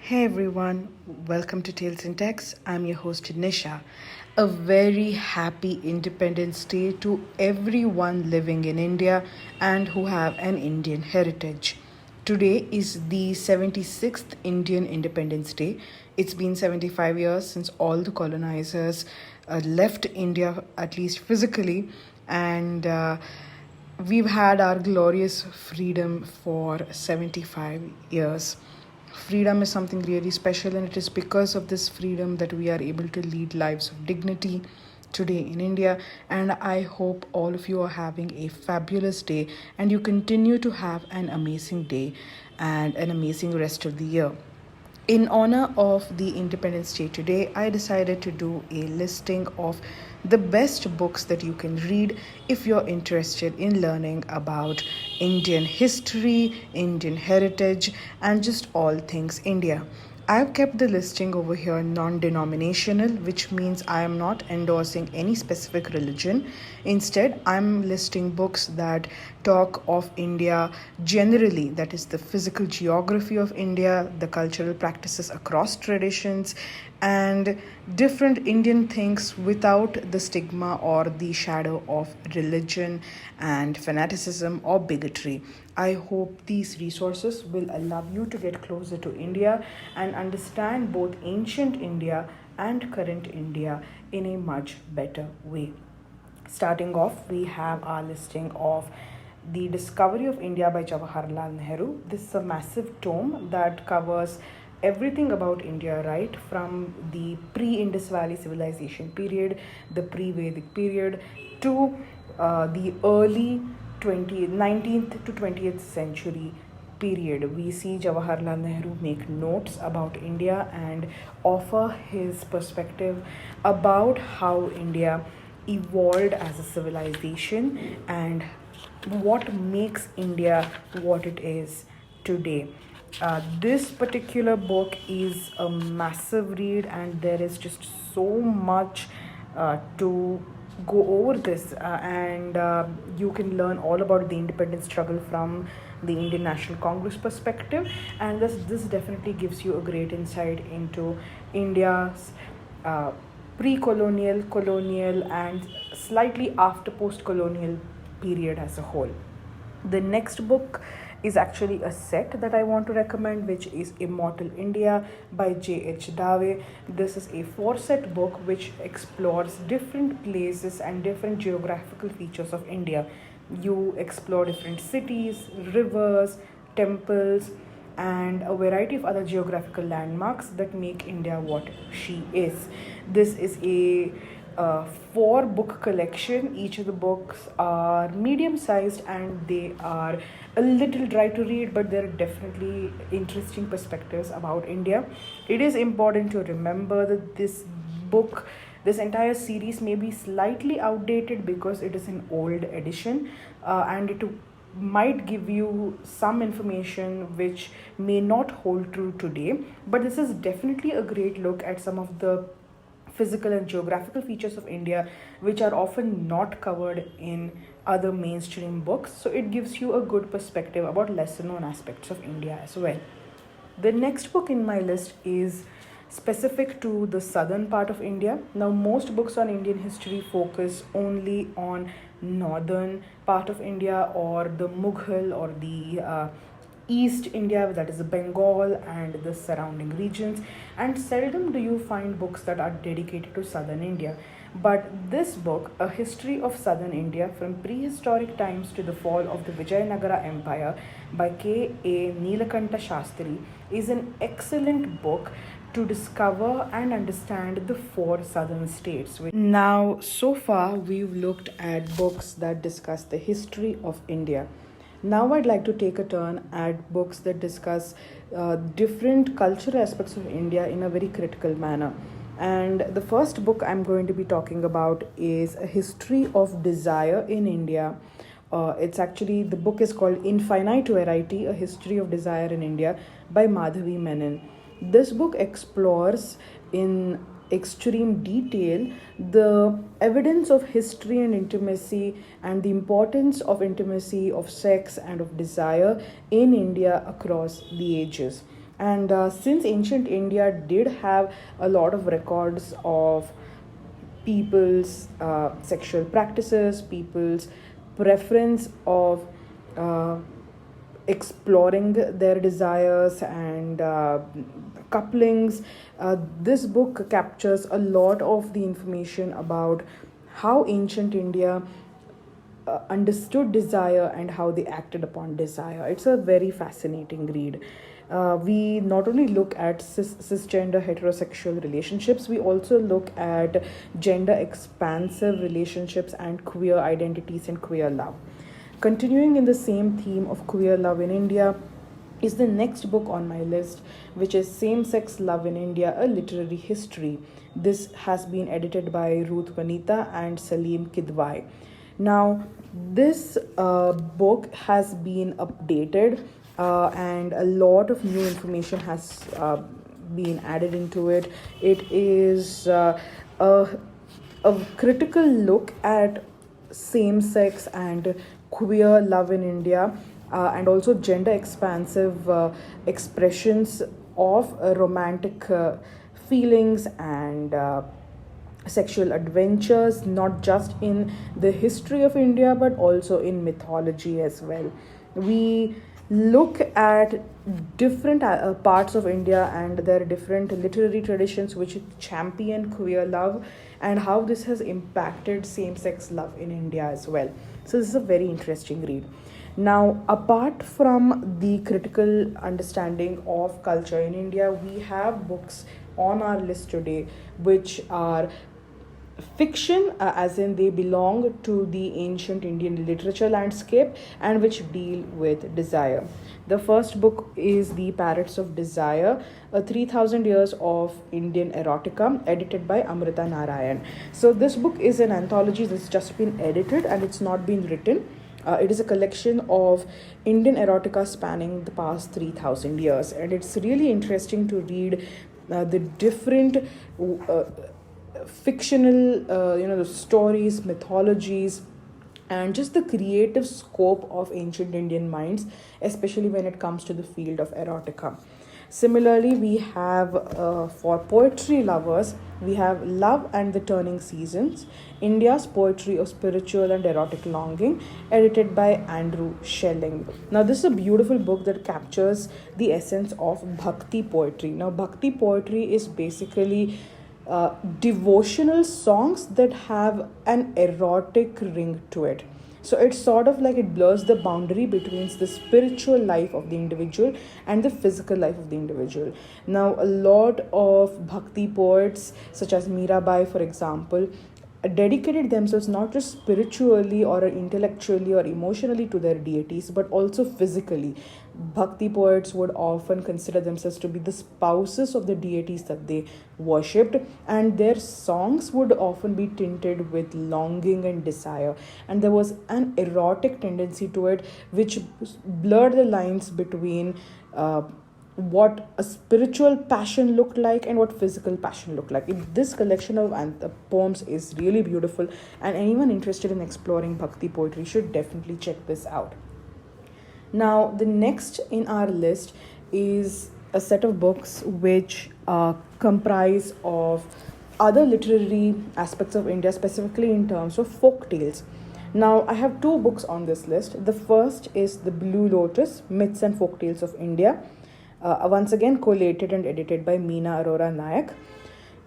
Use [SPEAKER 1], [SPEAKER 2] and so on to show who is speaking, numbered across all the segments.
[SPEAKER 1] Hey everyone, welcome to Tales in Text. I'm your host Nisha. A very happy Independence Day to everyone living in India and who have an Indian heritage. Today is the 76th Indian Independence Day. It's been 75 years since all the colonizers left India, at least physically, and we've had our glorious freedom for 75 years. Freedom is something really special, and it is because of this freedom that we are able to lead lives of dignity today in India. And I hope all of you are having a fabulous day and you continue to have an amazing day and an amazing rest of the year. In honor of the Independence Day today, I decided to do a listing of the best books that you can read if you're interested in learning about Indian history, Indian heritage, and just all things India. I've kept the listing over here non-denominational, which means I am not endorsing any specific religion. Instead, I'm listing books that talk of India generally, that is the physical geography of India, the cultural practices across traditions, and different Indian things without the stigma or the shadow of religion and fanaticism or bigotry. I hope these resources will allow you to get closer to India and understand both ancient India and current India in a much better way. Starting off, we have our listing of The Discovery of India by Jawaharlal Nehru. This is a massive tome that covers everything about India, right from the pre-Indus Valley civilization period, the pre-Vedic period, to the early 19th to 20th century period. We see Jawaharlal Nehru make notes about India and offer his perspective about how India evolved as a civilization and what makes India what it is today. This particular book is a massive read, and there is just so much to go over this, and you can learn all about the independence struggle from the Indian National Congress perspective, and this definitely gives you a great insight into India's pre-colonial, colonial, and slightly after post-colonial period as a whole. The next book is actually a set that I want to recommend, which is Immortal India by J.H. Dave. This is a 4-set book which explores different places and different geographical features of India. You explore different cities, rivers, temples, and a variety of other geographical landmarks that make India what she is. This is a 4-book collection. Each of the books are medium sized and they are a little dry to read, but there are definitely interesting perspectives about India. It is important to remember that this entire series may be slightly outdated because it is an old edition, and it might give you some information which may not hold true today, but this is definitely a great look at some of the physical and geographical features of India which are often not covered in other mainstream books, so it gives you a good perspective about lesser known aspects of India as well. The next book in my list is specific to the southern part of India. Now, most books on Indian history focus only on northern part of India or the Mughal or the East India, that is Bengal and the surrounding regions, and seldom do you find books that are dedicated to southern India. But this book, A History of Southern India from Prehistoric Times to the Fall of the Vijayanagar Empire by K.A. Nilakanta Sastri, is an excellent book to discover and understand the 4 southern states. Now, so far, we've looked at books that discuss the history of India. Now, I'd like to take a turn at books that discuss different cultural aspects of India in a very critical manner. And the first book I'm going to be talking about is A History of Desire in India. The book is called Infinite Variety, A History of Desire in India by Madhavi Menon. This book explores in extreme detail the evidence of history and intimacy and the importance of intimacy, of sex, and of desire in India across the ages. And since ancient India did have a lot of records of people's sexual practices, people's preference of uh, exploring their desires and couplings. This book captures a lot of the information about how ancient India understood desire and how they acted upon desire. It's a very fascinating read. We not only look at cisgender heterosexual relationships, we also look at gender expansive relationships and queer identities and queer love. Continuing in the same theme of queer love in India is the next book on my list, which is Same Sex Love in India, a Literary History. This has been edited by Ruth, Vanita, and Saleem, Kidwai. Now, this book has been updated and a lot of new information has been added into it. It is a critical look at same sex and queer love in India, and also gender expansive expressions of romantic feelings and sexual adventures, not just in the history of India but also in mythology as well. We look at different parts of India and their different literary traditions which champion queer love and how this has impacted same sex love in India as well. So, this is a very interesting read. Now, apart from the critical understanding of culture in India, we have books on our list today which are fiction, as in they belong to the ancient Indian literature landscape and which deal with desire. The first book is The Parrots of Desire, a 3000 years of Indian erotica, edited by Amrita Narayan. So this book is an anthology that's just been edited and it's not been written. It is a collection of Indian erotica spanning the past 3000 years, and it's really interesting to read the different fictional the stories, mythologies, and just the creative scope of ancient Indian minds, especially when it comes to the field of erotica. Similarly, we have for poetry lovers, we have Love and the Turning Seasons, India's Poetry of Spiritual and Erotic Longing, edited by Andrew Schelling. Now, this is a beautiful book that captures the essence of Bhakti poetry. Now, Bhakti poetry is basically devotional songs that have an erotic ring to it. So it's sort of like it blurs the boundary between the spiritual life of the individual and the physical life of the individual. Now, a lot of Bhakti poets, such as Mirabai, for example, dedicated themselves not just spiritually or intellectually or emotionally to their deities, but also physically. Bhakti poets would often consider themselves to be the spouses of the deities that they worshipped, and their songs would often be tinted with longing and desire. And there was an erotic tendency to it, which blurred the lines between what a spiritual passion looked like and what physical passion looked like. This collection of poems is really beautiful, and anyone interested in exploring Bhakti poetry should definitely check this out. Now, the next in our list is a set of books which comprise of other literary aspects of India, specifically in terms of folk tales. Now, I have two books on this list. The first is The Blue Lotus, Myths and Folk Tales of India, once again collated and edited by Meena Arora Nayak.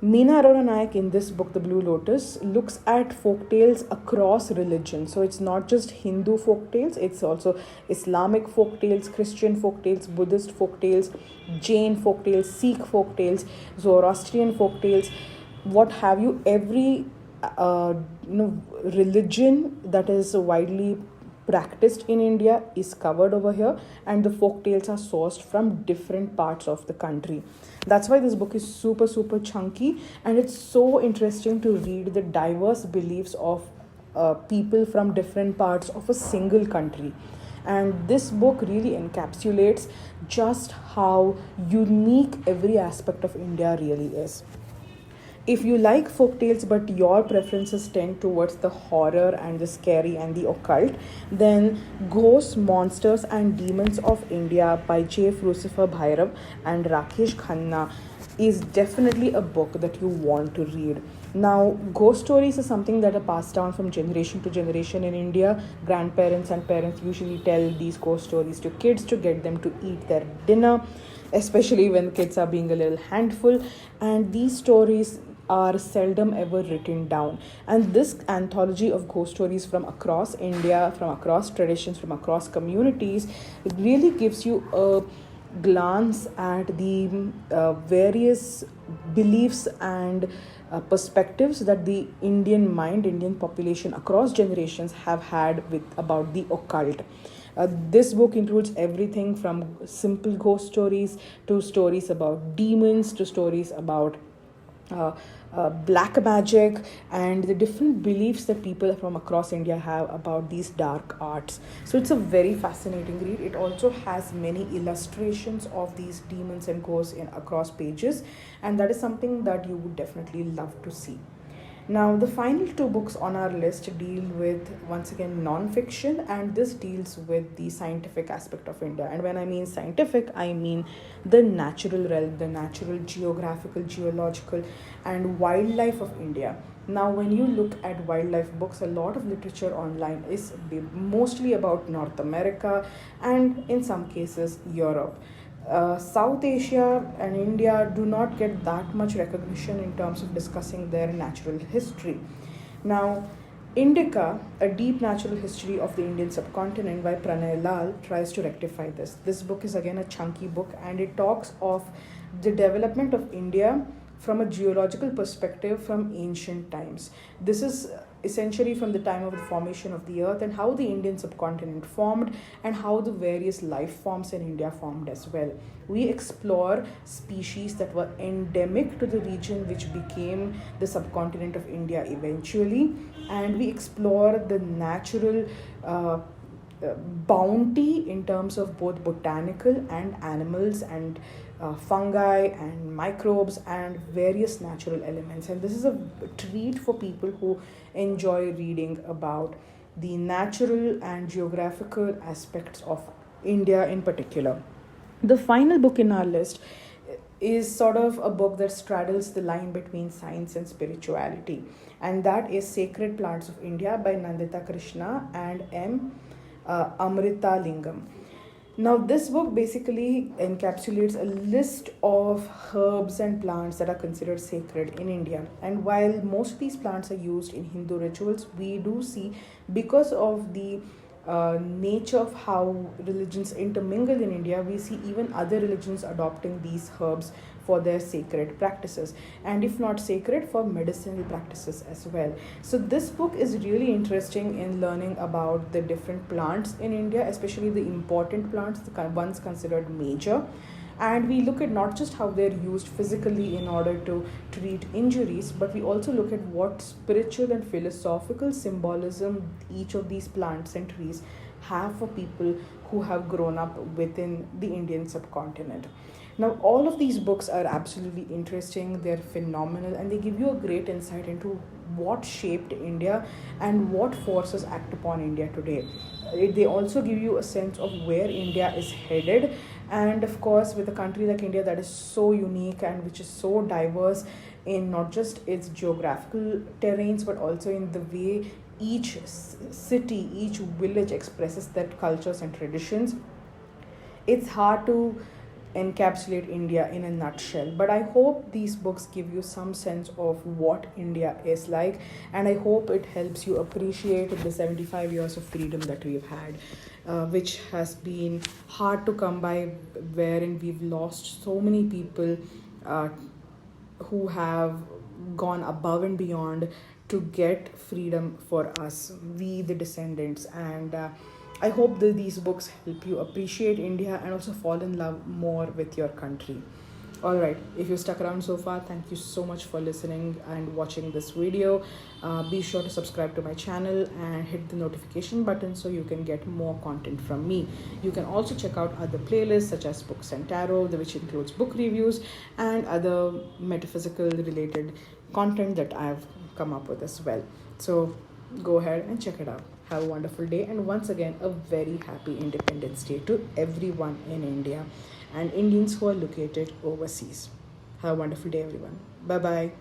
[SPEAKER 1] Meena Arora Nayak in this book, The Blue Lotus, looks at folk tales across religions. So it's not just Hindu folk tales, it's also Islamic folk tales, Christian folk tales, Buddhist folk tales, Jain folk tales, Sikh folk tales, Zoroastrian folk tales, what have you. Every religion that is widely practiced in India is covered over here, and the folk tales are sourced from different parts of the country. That's why this book is super, super chunky, and it's so interesting to read the diverse beliefs of people from different parts of a single country. And this book really encapsulates just how unique every aspect of India really is. If you like folk tales but your preferences tend towards the horror and the scary and the occult, then Ghosts, Monsters and Demons of India by J. Lucifer Bhairav and Rakesh Khanna is definitely a book that you want to read. Now, ghost stories is something that are passed down from generation to generation in India. Grandparents and parents usually tell these ghost stories to kids to get them to eat their dinner, especially when kids are being a little handful. And these stories are seldom ever written down. And this anthology of ghost stories from across India, from across traditions, from across communities, really gives you a glance at the various beliefs and perspectives that the Indian mind, Indian population across generations have had with about the occult. This book includes everything from simple ghost stories to stories about demons to stories about uh, black magic and the different beliefs that people from across India have about these dark arts. So it's a very fascinating read. It also has many illustrations of these demons and ghosts in across pages, and that is something that you would definitely love to see. Now, the final two books on our list deal with, once again, non-fiction, and this deals with the scientific aspect of India. And when I mean scientific, I mean the natural realm, the natural geographical, geological, and wildlife of India. Now, when you look at wildlife books, a lot of literature online is mostly about North America and, in some cases, Europe. South Asia and India do not get that much recognition in terms of discussing their natural history. Now, Indica, a deep natural history of the Indian subcontinent by Pranay Lal, tries to rectify this. This book is again a chunky book, and it talks of the development of India from a geological perspective from ancient times. This is essentially from the time of the formation of the earth and how the Indian subcontinent formed and how the various life forms in India formed as well. We explore species that were endemic to the region which became the subcontinent of India eventually, and we explore the natural bounty in terms of both botanical and animals and fungi and microbes and various natural elements. And this is a treat for people who enjoy reading about the natural and geographical aspects of India in particular. The final book in our list is sort of a book that straddles the line between science and spirituality, and that is Sacred Plants of India by Nandita Krishna and Amrita Lingam. Now, this book basically encapsulates a list of herbs and plants that are considered sacred in India. And while most of these plants are used in Hindu rituals, we do see, because of the nature of how religions intermingle in India, we see even other religions adopting these herbs for their sacred practices, and if not sacred, for medicinal practices as well. So this book is really interesting in learning about the different plants in India, especially the important plants, the ones considered major. And we look at not just how they're used physically in order to treat injuries, but we also look at what spiritual and philosophical symbolism each of these plants and trees have for people who have grown up within the Indian subcontinent. Now, all of these books are absolutely interesting, they're phenomenal, and they give you a great insight into what shaped India and what forces act upon India today. They also give you a sense of where India is headed, and of course, with a country like India that is so unique and which is so diverse in not just its geographical terrains but also in the way each city, each village expresses their cultures and traditions. It's hard to encapsulate India in a nutshell, but I hope these books give you some sense of what India is like, and I hope it helps you appreciate the 75 years of freedom that we've had, which has been hard to come by, wherein we've lost so many people who have gone above and beyond to get freedom for us, we the descendants. And I hope that these books help you appreciate India and also fall in love more with your country. Alright, if you stuck around so far, thank you so much for listening and watching this video. Be sure to subscribe to my channel and hit the notification button so you can get more content from me. You can also check out other playlists such as Books and Tarot, which includes book reviews and other metaphysical related content that I've come up with as well. So go ahead and check it out. Have a wonderful day, and once again, a very happy Independence Day to everyone in India and Indians who are located overseas. Have a wonderful day, everyone. Bye bye.